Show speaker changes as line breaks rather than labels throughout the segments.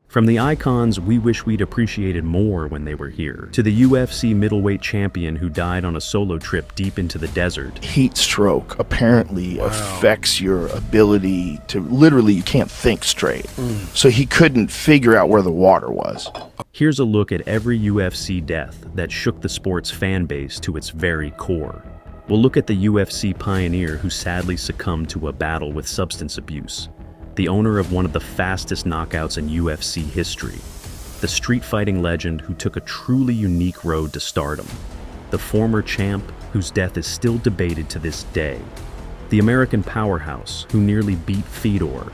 From the icons we wish we'd appreciated more when they were here, to the UFC middleweight champion who died on a solo trip deep into the desert.
Heat stroke apparently affects your ability to literally, you can't think straight. So he couldn't figure out where the water was.
Here's a look at every UFC death that shook the sport's fan base to its very core. We'll look at the UFC pioneer who sadly succumbed to a battle with substance abuse, the owner of one of the fastest knockouts in UFC history, the street fighting legend who took a truly unique road to stardom, the former champ whose death is still debated to this day, the American powerhouse who nearly beat Fedor,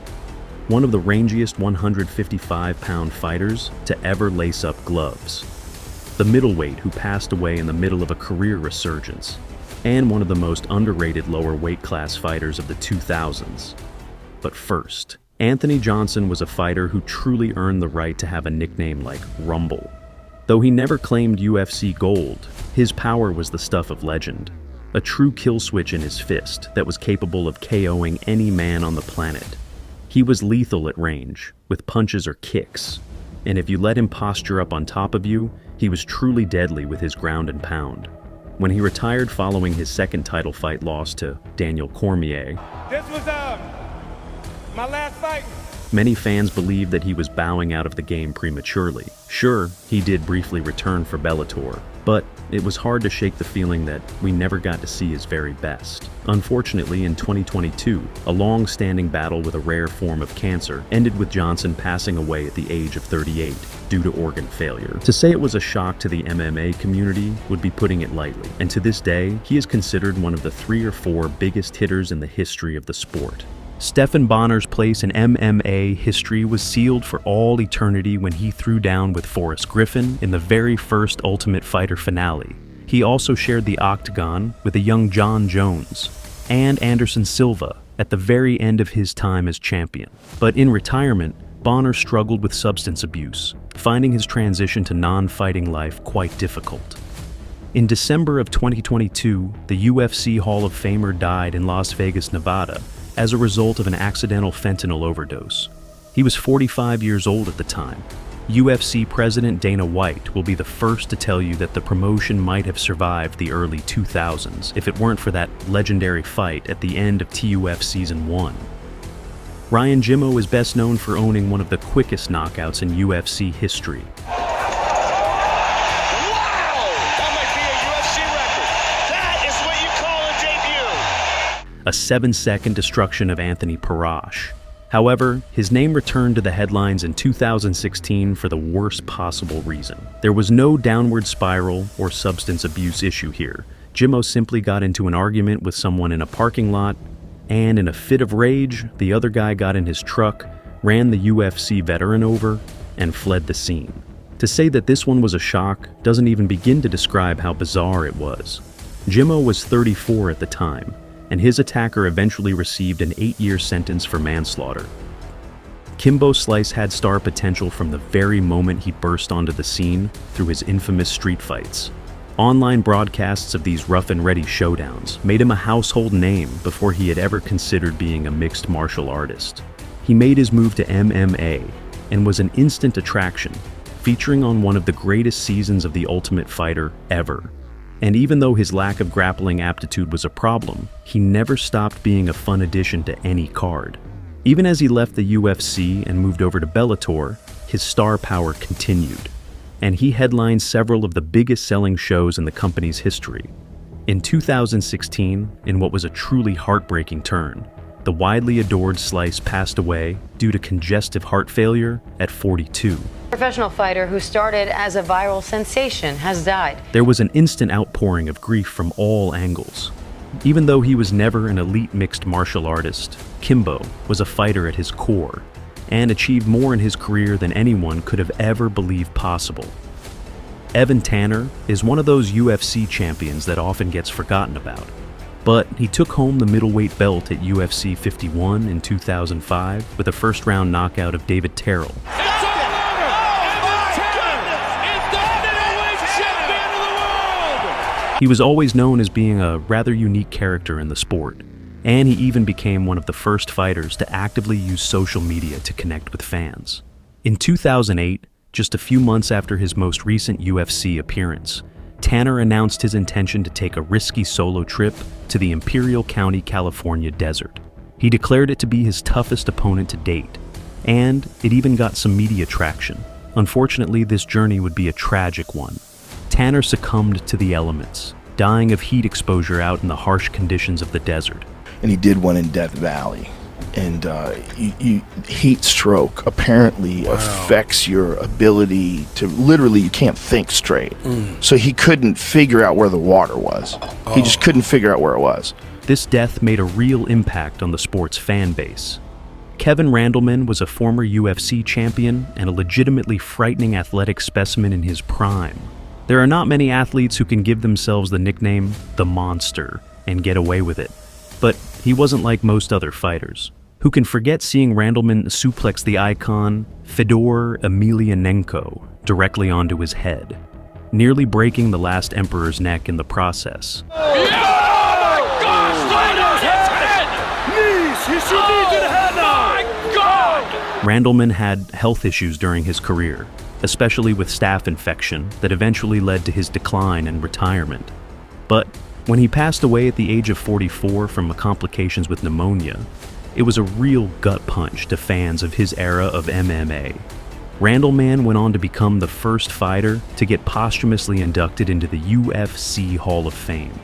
one of the rangiest 155-pound fighters to ever lace up gloves, the middleweight who passed away in the middle of a career resurgence, and one of the most underrated lower weight class fighters of the 2000s. But first, Anthony Johnson was a fighter who truly earned the right to have a nickname like Rumble. Though he never claimed UFC gold, his power was the stuff of legend, a true kill switch in his fist that was capable of KOing any man on the planet. He was lethal at range, with punches or kicks, and if you let him posture up on top of you, he was truly deadly with his ground and pound. When he retired following his second title fight loss to Daniel Cormier,
This was my last fight.
Many fans believed that he was bowing out of the game prematurely. Sure, he did briefly return for Bellator, but it was hard to shake the feeling that we never got to see his very best. Unfortunately, in 2022, a long-standing battle with a rare form of cancer ended with Johnson passing away at the age of 38 due to organ failure. To say it was a shock to the MMA community would be putting it lightly, and to this day, he is considered one of the 3 or 4 biggest hitters in the history of the sport. Stephan Bonner's place in MMA history was sealed for all eternity when he threw down with Forrest Griffin in the very first Ultimate Fighter finale. He also shared the octagon with a young John Jones and Anderson Silva at the very end of his time as champion. But in retirement, Bonner struggled with substance abuse, finding his transition to non-fighting life quite difficult. In December of 2022, the UFC Hall of Famer died in Las Vegas, Nevada, as a result of an accidental fentanyl overdose. He was 45 years old at the time. UFC President Dana White will be the first to tell you that the promotion might have survived the early 2000s if it weren't for that legendary fight at the end of TUF Season 1. Ryan Jimmo is best known for owning one of the quickest knockouts in UFC history. A 7-second destruction of Anthony Parash. However, his name returned to the headlines in 2016 for the worst possible reason. There was no downward spiral or substance abuse issue here. Jimmo simply got into an argument with someone in a parking lot, and in a fit of rage, the other guy got in his truck, ran the UFC veteran over, and fled the scene. To say that this one was a shock doesn't even begin to describe how bizarre it was. Jimmo was 34 at the time, and his attacker eventually received an 8-year sentence for manslaughter. Kimbo Slice had star potential from the very moment he burst onto the scene through his infamous street fights. Online broadcasts of these rough-and-ready showdowns made him a household name before he had ever considered being a mixed martial artist. He made his move to MMA and was an instant attraction, featuring on one of the greatest seasons of The Ultimate Fighter ever. And even though his lack of grappling aptitude was a problem, he never stopped being a fun addition to any card. Even as he left the UFC and moved over to Bellator, his star power continued, and he headlined several of the biggest selling shows in the company's history. In 2016, in what was a truly heartbreaking turn, the widely adored Slice passed away due to congestive heart failure at 42.
Professional fighter who started as a viral sensation has died.
There was an instant outpouring of grief from all angles. Even though he was never an elite mixed martial artist, Kimbo was a fighter at his core and achieved more in his career than anyone could have ever believed possible. Evan Tanner is one of those UFC champions that often gets forgotten about, but he took home the middleweight belt at UFC 51 in 2005 with a first-round knockout of David Terrell. He was always known as being a rather unique character in the sport, and he even became one of the first fighters to actively use social media to connect with fans. In 2008, just a few months after his most recent UFC appearance, Tanner announced his intention to take a risky solo trip to the Imperial County, California desert. He declared it to be his toughest opponent to date, and it even got some media traction. Unfortunately, this journey would be a tragic one. Tanner succumbed to the elements, dying of heat exposure out in the harsh conditions of the desert.
And he did one in Death Valley. And heat stroke apparently affects your ability to literally, you can't think straight. So he couldn't figure out where the water was. He just couldn't figure out where it was.
This death made a real impact on the sport's fan base. Kevin Randleman was a former UFC champion and a legitimately frightening athletic specimen in his prime. There are not many athletes who can give themselves the nickname the Monster and get away with it. But he wasn't like most other fighters. Who can forget seeing Randleman suplex the icon Fedor Emelianenko directly onto his head, nearly breaking the last emperor's neck in the process. Randleman had health issues during his career, especially with staph infection that eventually led to his decline and retirement. But when he passed away at the age of 44 from complications with pneumonia, it was a real gut punch to fans of his era of MMA. Randleman went on to become the first fighter to get posthumously inducted into the UFC Hall of Fame.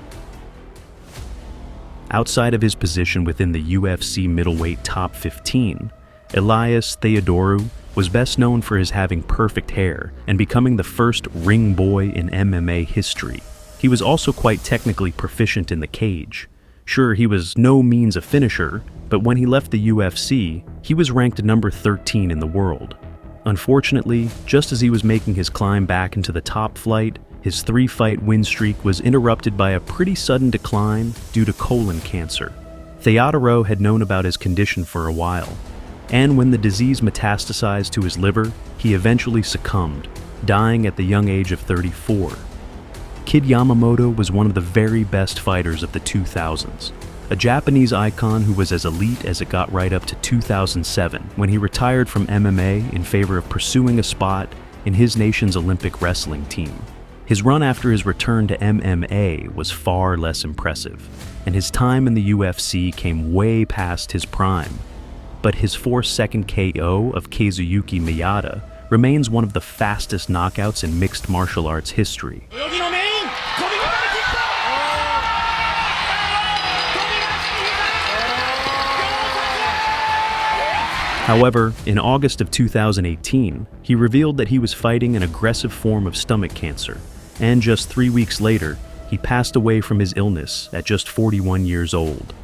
Outside of his position within the UFC middleweight top 15, Elias Theodorou was best known for his having perfect hair and becoming the first ring boy in MMA history. He was also quite technically proficient in the cage. Sure, he was no means a finisher, but when he left the UFC, he was ranked number 13 in the world. Unfortunately, just as he was making his climb back into the top flight, his 3-fight win streak was interrupted by a pretty sudden decline due to colon cancer. Theodorou had known about his condition for a while, and when the disease metastasized to his liver, he eventually succumbed, dying at the young age of 34. Kid Yamamoto was one of the very best fighters of the 2000s, a Japanese icon who was as elite as it got right up to 2007 when he retired from MMA in favor of pursuing a spot in his nation's Olympic wrestling team. His run after his return to MMA was far less impressive, and his time in the UFC came way past his prime. But his 4-second KO of Kazuyuki Miyata remains one of the fastest knockouts in mixed martial arts history. However, in August of 2018, he revealed that he was fighting an aggressive form of stomach cancer, and just 3 weeks later, he passed away from his illness at just 41 years old.